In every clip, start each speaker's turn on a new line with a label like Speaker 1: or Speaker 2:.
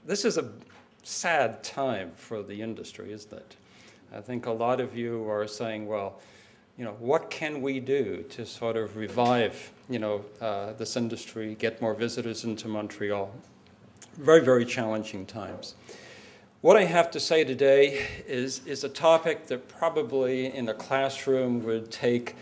Speaker 1: This is a sad time for the industry, isn't it? I think a lot of you are saying, well, what can we do to sort of revive, this industry, get more visitors into Montreal? Very, very challenging times. What I have to say today is a topic that probably in a classroom would take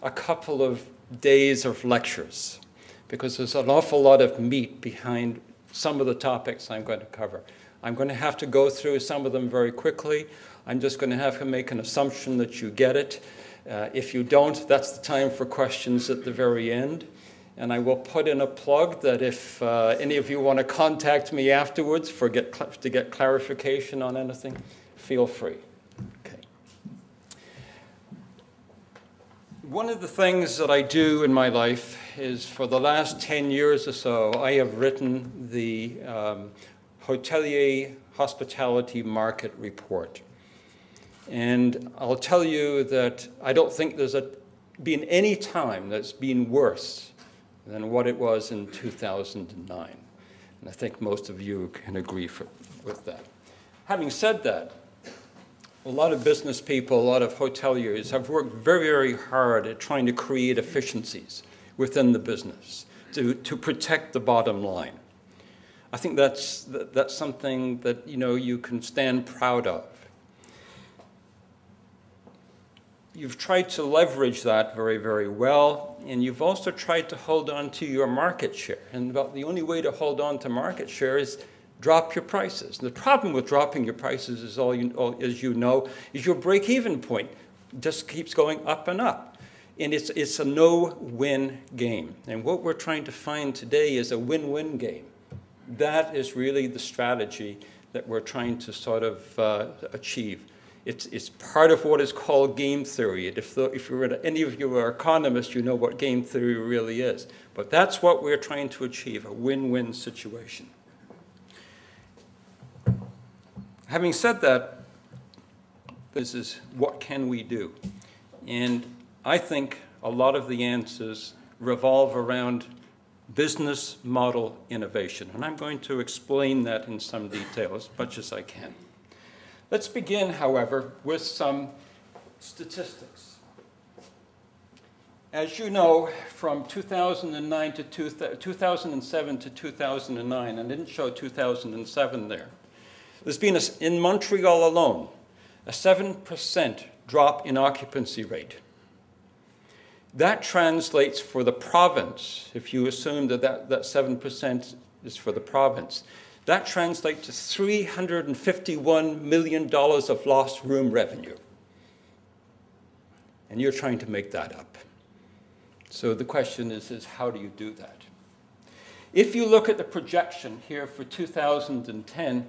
Speaker 1: a couple of days of lectures, because there's an awful lot of meat behind some of the topics I'm going to cover. I'm going to have to go through some of them very quickly. I'm just going to have to make an assumption that you get it. If you don't, that's the time for questions at the very end. And I will put in a plug that if any of you want to contact me afterwards to get clarification on anything, feel free. Okay. One of the things that I do in my life is for the last 10 years or so, I have written the hotelier hospitality market report. And I'll tell you that I don't think there's been any time that's been worse than what it was in 2009. And I think most of you can agree with that. Having said that, a lot of business people, a lot of hoteliers have worked very, very hard at trying to create efficiencies within the business to protect the bottom line. I think that's something that you can stand proud of. You've tried to leverage that very, very well, and you've also tried to hold on to your market share. And about the only way to hold on to market share is drop your prices. And the problem with dropping your prices is, as you know, is your break-even point just keeps going up and up. And it's a no-win game. And what we're trying to find today is a win-win game. That is really the strategy that we're trying to sort of achieve. It's part of what is called game theory. If any of you are economists, you know what game theory really is. But that's what we're trying to achieve, a win-win situation. Having said that, this is what can we do? And I think a lot of the answers revolve around business model innovation. And I'm going to explain that in some detail as much as I can. Let's begin, however, with some statistics. As you know, from 2007 to 2009, I didn't show 2007 there, there's been, in Montreal alone, a 7% drop in occupancy rate. That translates for the province, if you assume that 7% is for the province, that translates to $351 million of lost room revenue. And you're trying to make that up. So the question is how do you do that? If you look at the projection here for 2010,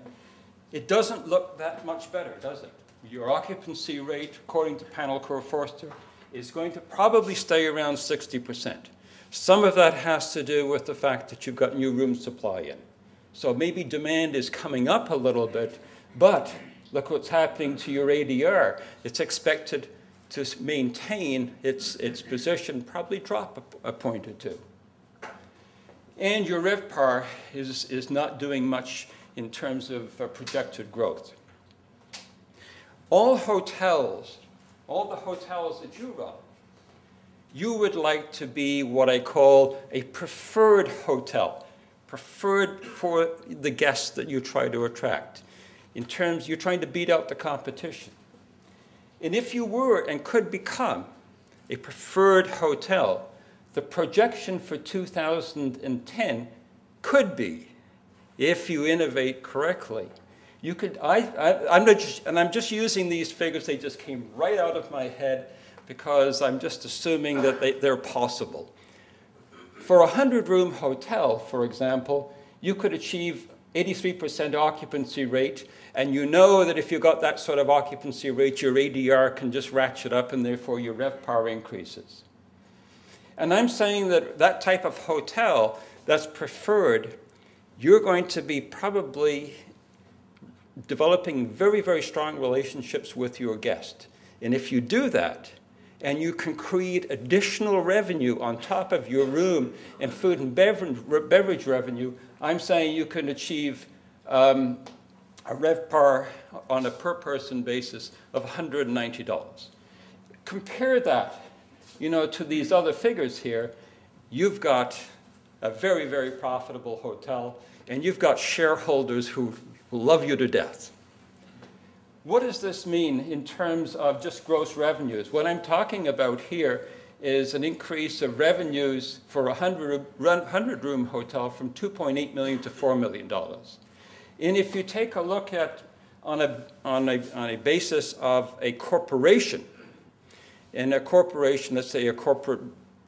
Speaker 1: it doesn't look that much better, does it? Your occupancy rate, according to Panel Forster, is going to probably stay around 60%. Some of that has to do with the fact that you've got new room supply in. So maybe demand is coming up a little bit, but look what's happening to your ADR. It's expected to maintain its position, probably drop a point or two. And your RevPAR is not doing much in terms of projected growth. All the hotels that you run, you would like to be what I call a preferred hotel. Preferred for the guests that you try to attract. In terms, you're trying to beat out the competition. And if you were and could become a preferred hotel, the projection for 2010 could be, if you innovate correctly, you could, I'm just using these figures, they just came right out of my head because I'm just assuming that they're possible. For a 100-room hotel, for example, you could achieve 83% occupancy rate, and you know that if you got that sort of occupancy rate, your ADR can just ratchet up, and therefore your RevPAR increases. And I'm saying that that type of hotel that's preferred, you're going to be probably developing very, very strong relationships with your guest. And if you do that, and you can create additional revenue on top of your room and food and beverage revenue, I'm saying you can achieve a RevPAR on a per-person basis of $190. Compare that, to these other figures here. You've got a very, very profitable hotel, and you've got shareholders who love you to death. What does this mean in terms of just gross revenues? What I'm talking about here is an increase of revenues for a 100-room hotel from $2.8 million to $4 million. And if you take a look at on a basis of a corporation, and a corporation, let's say a corporate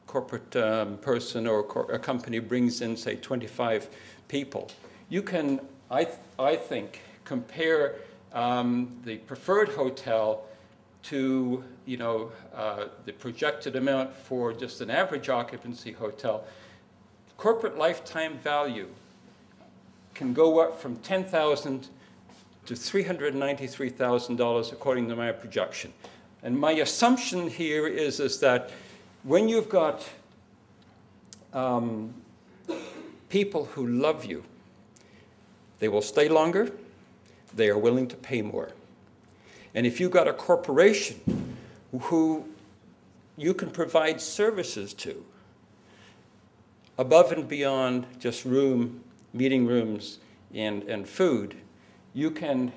Speaker 1: person or a company brings in, say, 25 people, you can, I think, compare the preferred hotel to the projected amount for just an average occupancy hotel. Corporate lifetime value can go up from $10,000 to $393,000 according to my projection. And my assumption here is that when you've got people who love you, they will stay longer, they are willing to pay more. And if you've got a corporation who you can provide services to above and beyond just meeting rooms and food, you can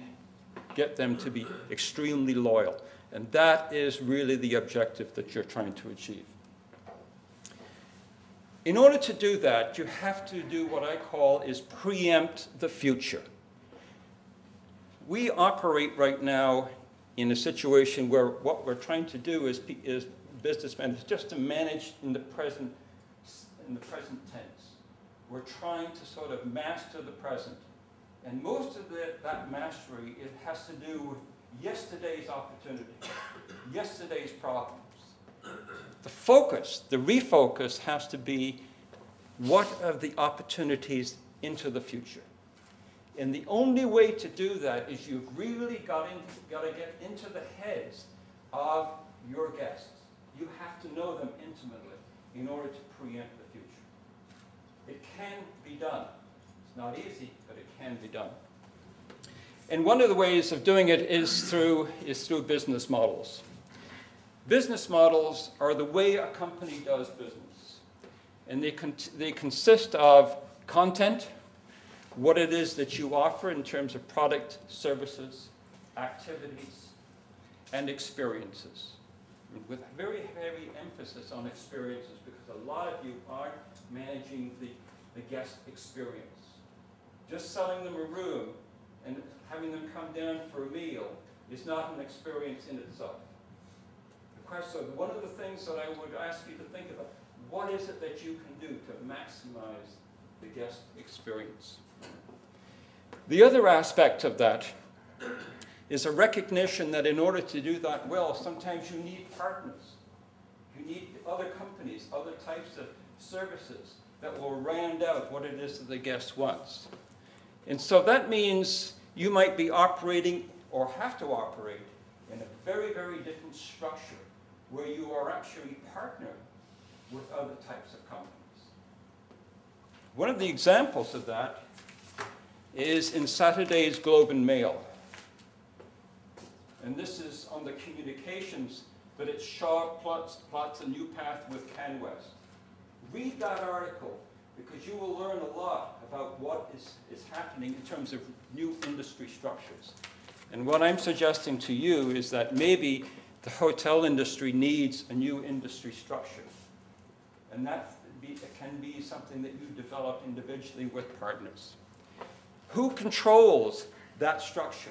Speaker 1: get them to be extremely loyal. And that is really the objective that you're trying to achieve. In order to do that, you have to do what I call is preempt the future. We operate right now in a situation where what we're trying to do is businessmen is just to manage in the present tense. We're trying to sort of master the present. And most of that mastery, it has to do with yesterday's opportunity, yesterday's problems. The focus, the refocus has to be what are the opportunities into the future. And the only way to do that is you've really got to get into the heads of your guests. You have to know them intimately in order to preempt the future. It can be done. It's not easy, but it can be done. And one of the ways of doing it is through business models. Business models are the way a company does business. And they consist of content, what it is that you offer in terms of product, services, activities, and experiences. With very heavy emphasis on experiences, because a lot of you are managing the guest experience. Just selling them a room and having them come down for a meal is not an experience in itself. So one of the things that I would ask you to think about, what is it that you can do to maximize the guest experience? The other aspect of that is a recognition that in order to do that well, sometimes you need partners. You need other companies, other types of services that will round out what it is that the guest wants. And so that means you might be operating or have to operate in a very, very different structure where you are actually partnering with other types of companies. One of the examples of that is in Saturday's Globe and Mail. And this is on the communications, but it's Shaw plots a new path with CanWest. Read that article, because you will learn a lot about what is happening in terms of new industry structures. And what I'm suggesting to you is that maybe the hotel industry needs a new industry structure. And that can be something that you develop individually with partners. Who controls that structure?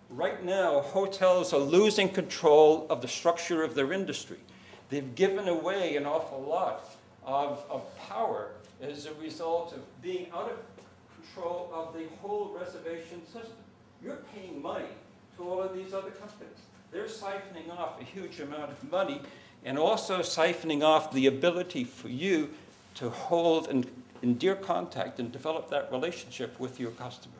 Speaker 1: Right now, hotels are losing control of the structure of their industry. They've given away an awful lot of power as a result of being out of control of the whole reservation system. You're paying money to all of these other companies. They're siphoning off a huge amount of money and also siphoning off the ability for you to hold and endear contact and develop that relationship with your customer.